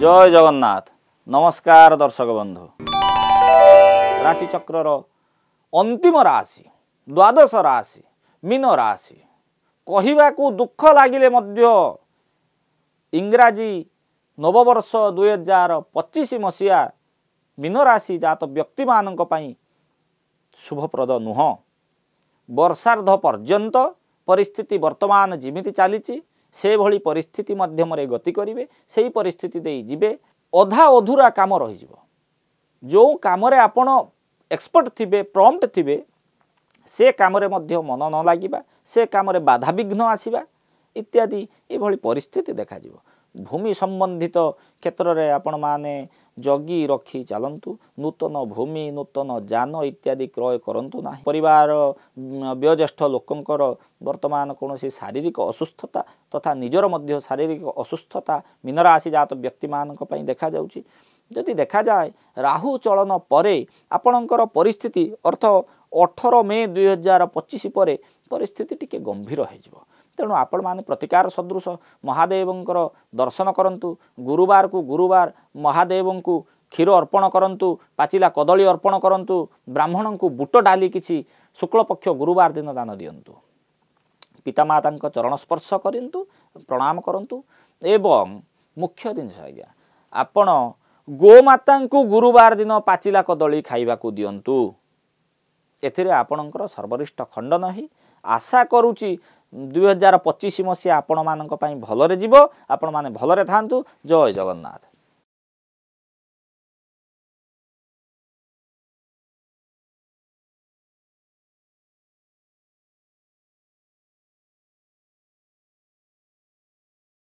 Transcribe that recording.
जय जगन्नाथ। नमस्कार दर्शक बंधु। राशि चक्रर अंतिम राशि द्वादश राशि मीन राशि कहवाकू दुख लगिले मध्य इंग्राजी नववर्ष 2025 मसीहा मीन राशि जात व्यक्ति मानक पई शुभप्रद नुह। वर्षार्ध पर्यंत परिस्थिति वर्तमान जिमिति चली से भली परिस्थिति मध्यम गति करेंगे से परिस्थिति दे जिबे। अधा अधूरा काम रही जो काम आपण एक्सपर्ट थिबे प्रॉम्प्ट थिबे से काम रे मध्य मन न लागिबा से काम रे बाधा विघ्न आसीबा इत्यादि ये भली परिस्थिति देखा जिवो। भूमि संबंधित क्षेत्र रे आपण माने जगी रखी चलंतु। नूतन भूमि नूतन जान इत्यादि क्रय करंतु ना। परिवार वयोज्येष्ठ लोकंकर वर्तमान कौन शारीरिक असुस्थता तथा निजर मध्य शारीरिक असुस्थता मीन राशि जात व्यक्ति मानक पई देखा जाउची। जदि देखा जाए राहु चलन परे आपणकर परिस्थिति अर्थ 18 मे 2025 पर परिस्थिति टिके गंभीर हो। तेणु आपण माने प्रतिकार सदृश महादेवंकर दर्शन करंतु। गुरुवार को गुरुवार महादेव को क्षीर अर्पण करंतु, पाचिला कदली अर्पण करंतु, ब्राह्मण को बुट डाली किछि शुक्ल पक्ष गुरुवार दिन दान दियंतु। पितामाता चरण स्पर्श करंतु, प्रणाम करंतु। एवं मुख्य जिनस आज्ञा आपण गोमाता को गुरुवार दिन पाचिला कदली खाइबा को दियंतु। एथिरे आपणकर सर्वरिष्ठ खंडन ही आशा करुची 2025 मसीहा आपण मानक पई भलरे जीवो। आपण माने भलरे थांतु। जय जगन्नाथ।